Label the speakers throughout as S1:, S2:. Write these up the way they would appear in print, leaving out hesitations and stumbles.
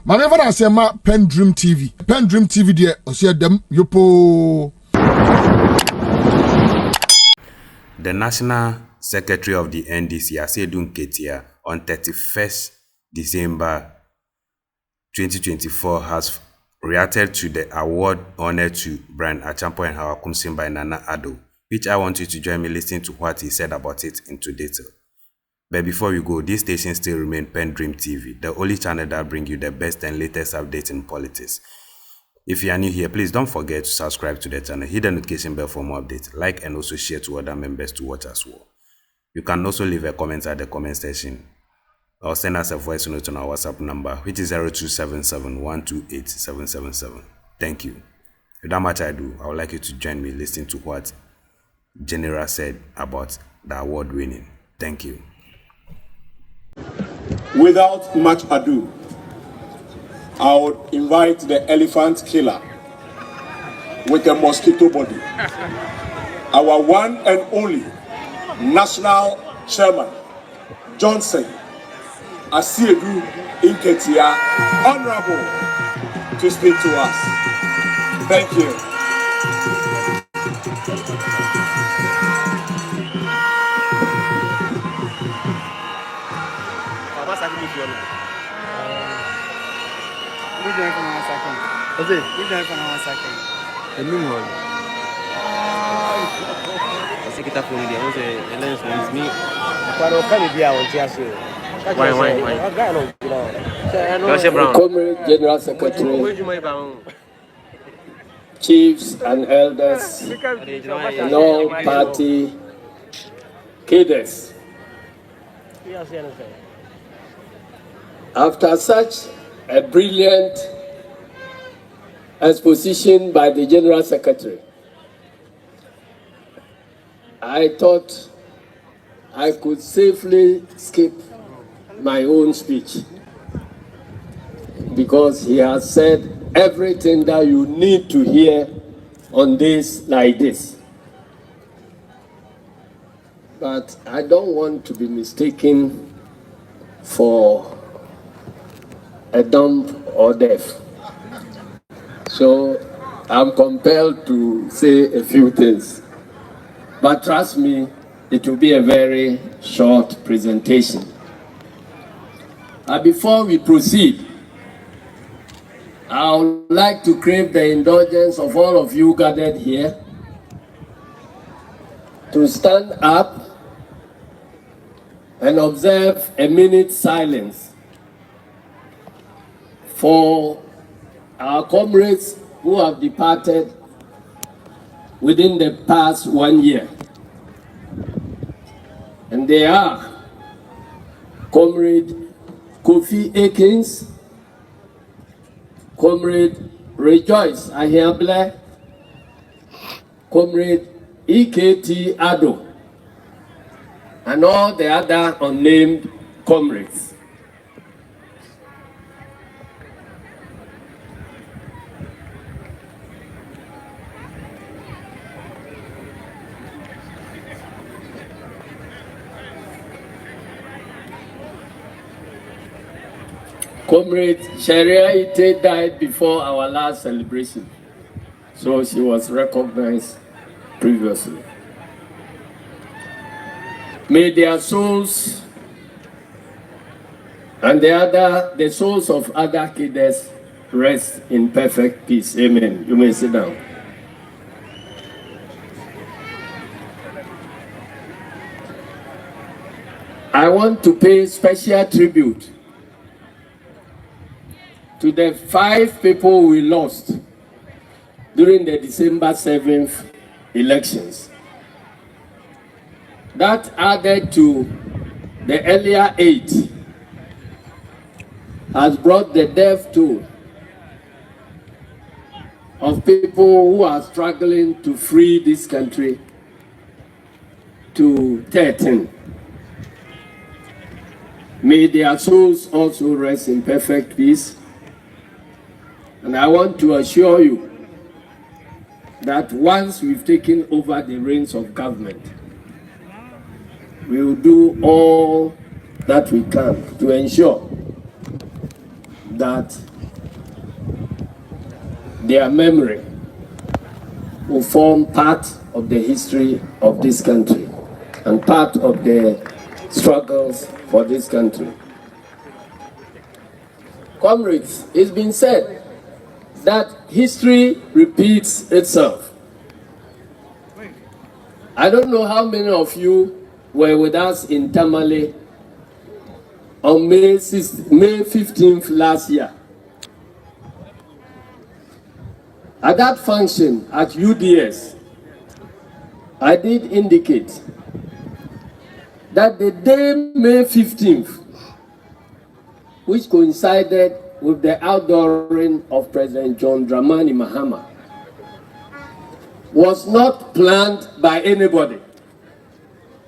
S1: Maneva na sema PENDREAM TV. PENDREAM TV de osia dem yopo.
S2: The National Secretary of the NDC, Nketia, on 31st December 2024 has reacted to the award honored to Bryan Acheampong&Hawa Koomson by Nana Addo, which I want you to join me listening to what he said about it into detail. But before we go, this station still remains PENDREAM TV, the only channel that brings you the best and latest updates in politics. If you are new here, please don't forget to subscribe to the channel, hit the notification bell for more updates, like and also share to other members to watch as well. You can also leave a comment at the comment section or send us a voice note on our WhatsApp number, which is 0277-128-777. Thank you. Without much ado, I would like you to join me listening to what General said about the award winning. Thank you.
S3: Without much ado, I would invite the elephant killer with a mosquito body, our one and only national chairman, Johnson Asiedu Nketia, honorable, to speak to us. Thank you.
S4: We doing for 1 second. Okay. We doing for 1 second. The new one. I think it's a phone idea. What's the lens means me? Why?
S5: Comrade General Secretary, chiefs and elders, and all party cadres. After such a brilliant exposition by the General Secretary, I thought I could safely skip my own speech because he has said everything that you need to hear on this like this. But I don't want to be mistaken for a dumb or deaf. So I'm compelled to say a few things. But trust me, it will be a very short presentation. Before we proceed, I would like to crave the indulgence of all of you gathered here to stand up and observe a minute's silence for our comrades who have departed within the past 1 year. And they are Comrade Kofi Akins, Comrade Rejoice Aheable, Comrade Nketia Addo, and all the other unnamed comrades. Comrade Sharia died before our last celebration, so she was recognized previously. May their souls and the souls of other kids rest in perfect peace. Amen. You may sit down. I want to pay special tribute to the 5 people we lost during the December 7th elections. That added to the earlier 8 has brought the death toll of people who are struggling to free this country to 13. May their souls also rest in perfect peace. And I want to assure you that once we've taken over the reins of government, we will do all that we can to ensure that their memory will form part of the history of this country and part of the struggles for this country. Comrades, it's been said that history repeats itself. I don't know how many of you were with us in Tamale on May 15th last year. At that function at UDS, I did indicate that the day May 15th, which coincided with the outdooring of President John Dramani Mahama, was not planned by anybody.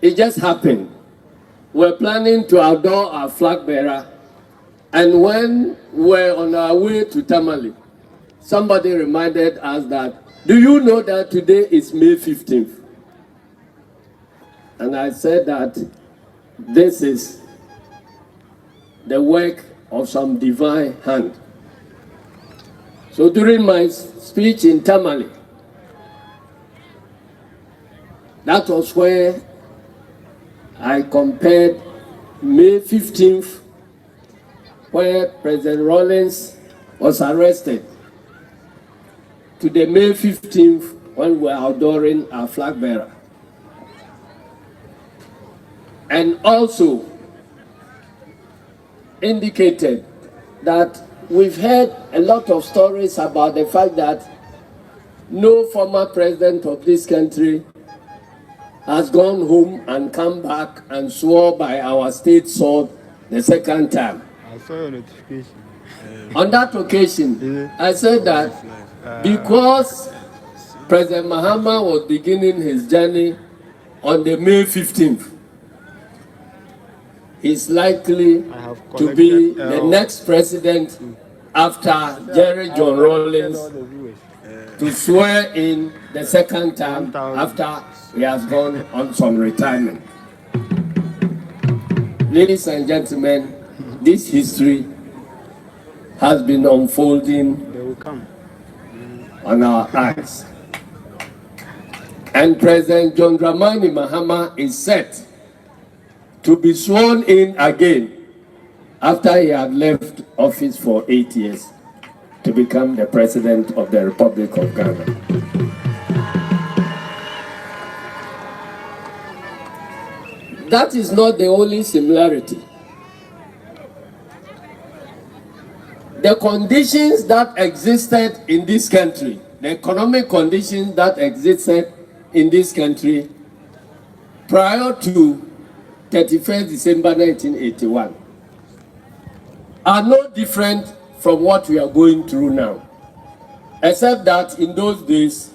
S5: It just happened. We're planning to outdoor our flag bearer, and when we're on our way to Tamale, somebody reminded us that, do you know that today is May 15th? And I said that this is the work of some divine hand. So during my speech in Tamale, that was where I compared May 15th, where President Rawlings was arrested, to the May 15th when we were outdooring our flag bearer. And also indicated that we've heard a lot of stories about the fact that no former president of this country has gone home and come back and swore by our state sword the second time.
S4: I saw your notification.
S5: On that occasion, I said that because President Mahama was beginning his journey on the May 15th, he's likely to be the next president after Jerry John Rawlings to swear in the second term after he has gone on some retirement. Ladies and gentlemen, this history has been unfolding on our eyes. And President John Dramani Mahama is set to be sworn in again after he had left office for 8 years to become the President of the Republic of Ghana. That is not the only similarity. The conditions that existed in this country, the economic conditions that existed in this country prior to 31st December 1981 are no different from what we are going through now, except that in those days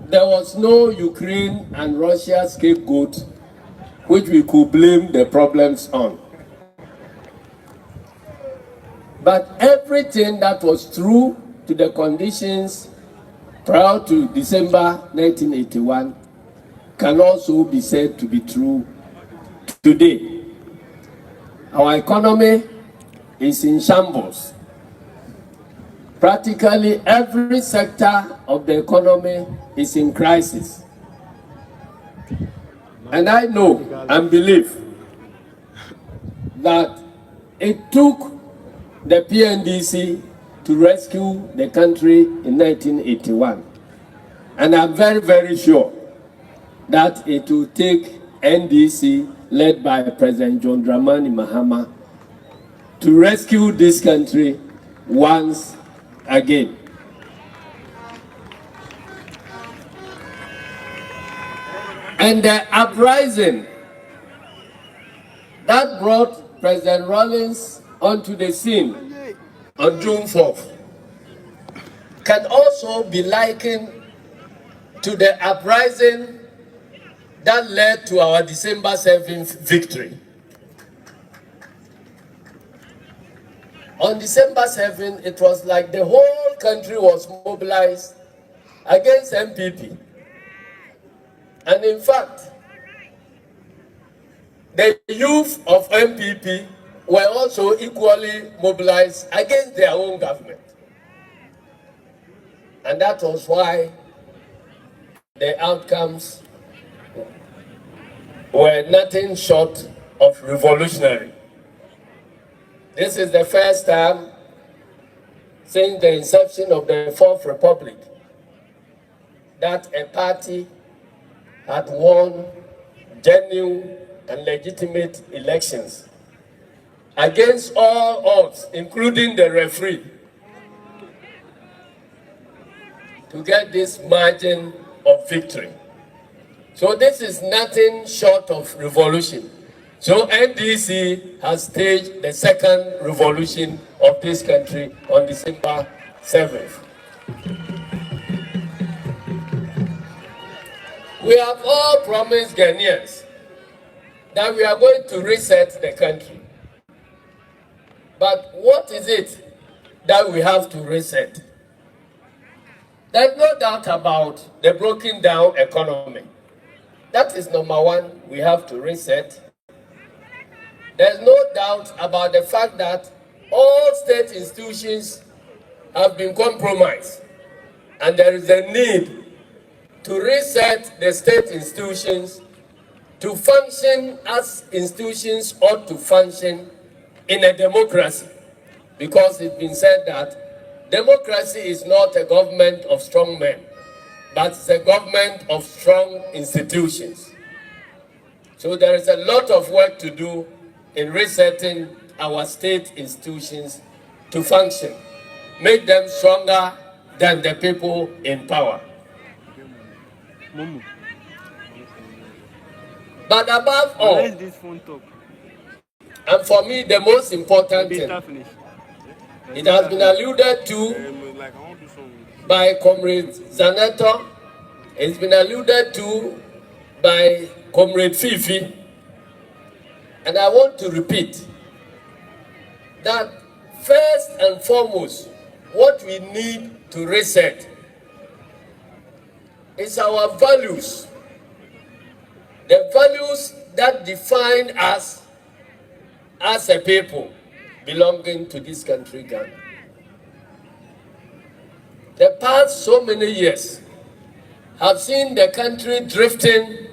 S5: there was no Ukraine and Russia scapegoat which we could blame the problems on. But everything that was true to the conditions prior to December 1981 can also be said to be true today. Our economy is in shambles. Practically every sector of the economy is in crisis. And I know and believe that it took the PNDC to rescue the country in 1981. And I'm very, very sure that it will take NDC, led by President John Dramani Mahama, to rescue this country once again. And the uprising that brought President Rawlings onto the scene on June 4th can also be likened to the uprising that led to our December 7th victory. On December 7th, it was like the whole country was mobilized against MPP. And in fact, the youth of MPP were also equally mobilized against their own government. And that was why the outcomes were nothing short of revolutionary. This is the first time since the inception of the Fourth Republic that a party had won genuine and legitimate elections against all odds, including the referee, to get this margin of victory. So this is nothing short of revolution. So NDC has staged the second revolution of this country on December 7th. We have all promised Ghanaians that we are going to reset the country. But what is it that we have to reset? There's no doubt about the broken down economy. That is number one, we have to reset. There's no doubt about the fact that all state institutions have been compromised, and there is a need to reset the state institutions to function as institutions ought to function in a democracy, because it's been said that democracy is not a government of strong men, but it's a government of strong institutions. So there is a lot of work to do in resetting our state institutions to function, make them stronger than the people in power. But above all, and for me the most important thing, it has been alluded to by Comrade Zaneto, it's been alluded to by Comrade Fifi, and I want to repeat that first and foremost, what we need to reset is our values. The values that define us as a people belonging to this country, Ghana. The past so many years have seen the country drifting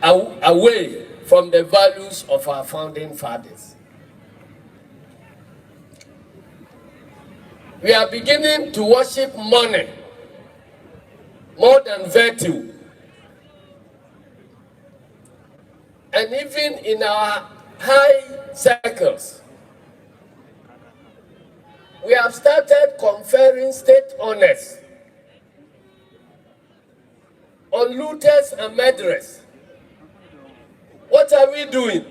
S5: away from the values of our founding fathers. We are beginning to worship money more than virtue. And even in our high circles, we have started conferring state honors on looters and murderers. What are we doing?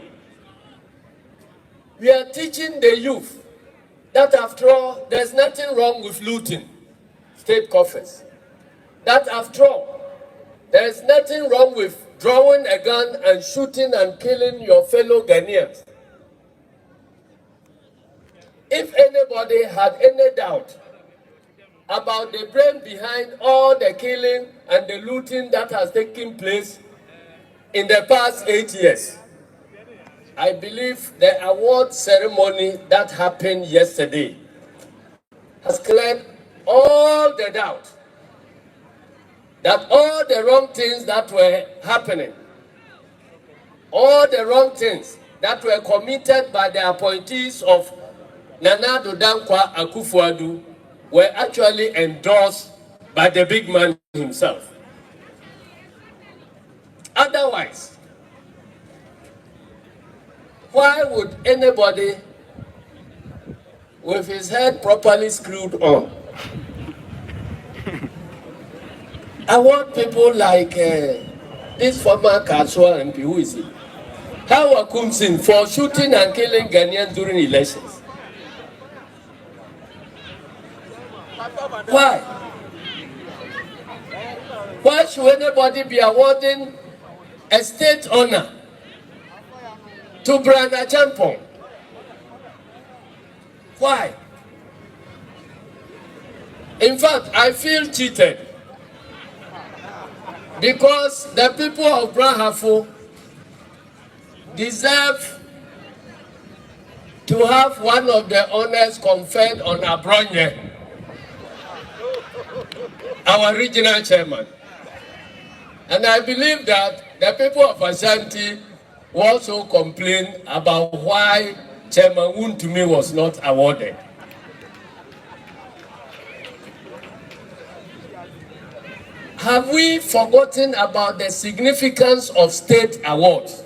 S5: We are teaching the youth that after all, there's nothing wrong with looting state coffers. That after all, there's nothing wrong with drawing a gun and shooting and killing your fellow Ghanaians. If anybody had any doubt about the brain behind all the killing and the looting that has taken place in the past 8 years, I believe the award ceremony that happened yesterday has cleared all the doubt that all the wrong things that were happening, all the wrong things that were committed by the appointees of Nana Addo Dankwa Akufo-Addo were actually endorsed by the big man himself. Otherwise, why would anybody with his head properly screwed on award people like this former Kaswa MP, who is he? Hawa Koomson, for shooting and killing Ghanaians during elections? Why? Why should anybody be awarding a state honor to Bryan Acheampong? Why? In fact, I feel cheated, because the people of Brahafo deserve to have one of the honors conferred on Bryan, our regional chairman. And I believe that the people of Ashanti also complain about why Chairman Wontumi was not awarded. Have we forgotten about the significance of state awards?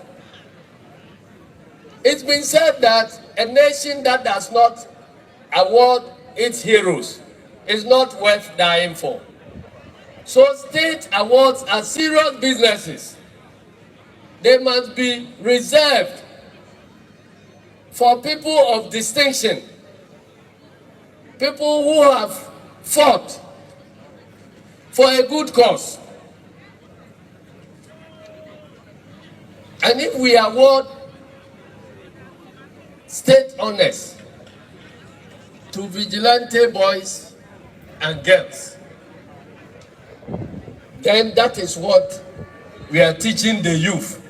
S5: It's been said that a nation that does not award its heroes is not worth dying for. So state awards are serious businesses. They must be reserved for people of distinction, people who have fought for a good cause. And if we award state honors to vigilante boys and girls, then that is what we are teaching the youth.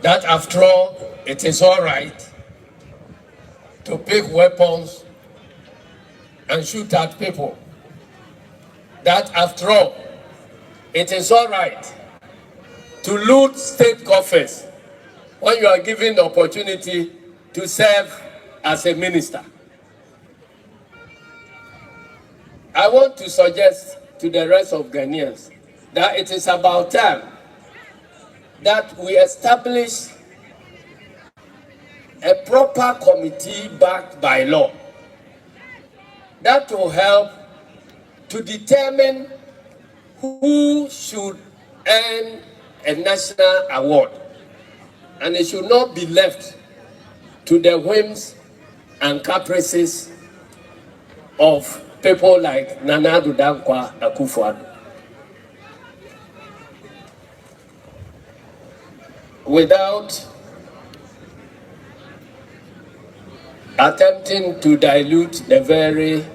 S5: That after all, it is all right to pick weapons and shoot at people. That after all, it is all right to loot state coffers when you are given the opportunity to serve as a minister. I want to suggest to the rest of Ghanaians that it is about time that we establish a proper committee backed by law that will help to determine who should earn a national award. And it should not be left to the whims and caprices of people like Nana Addo Dankwa Akufo-Addo. Without attempting to dilute the very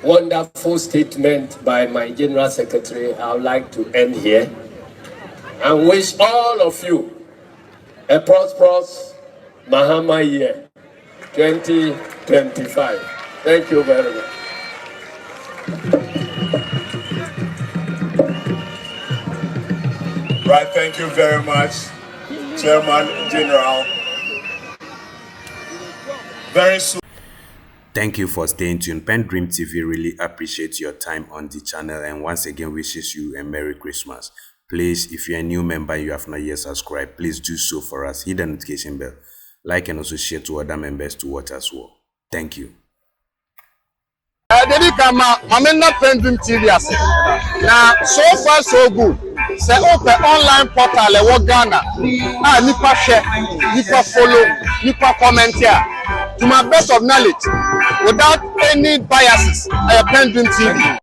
S5: wonderful statement by my General Secretary, I would like to end here and wish all of you a prosperous Mahama year 2025. Thank you very much.
S3: Right, thank you very much, Chairman General. Very soon.
S2: Thank you for staying tuned. PENDREAM TV really appreciates your time on the channel and once again wishes you a Merry Christmas. Please, if you're a new member and you have not yet subscribed, please do so for us. Hit the notification bell, like and also share to other members to watch as well. Thank you.
S6: Dedi kama amena PENDREAM TV ase. Na so far so good. Say open online portal e wo Ghana. Ah nipa share, nipa follow, nipa comment here. To my best of knowledge, without any biases, PENDREAM TV.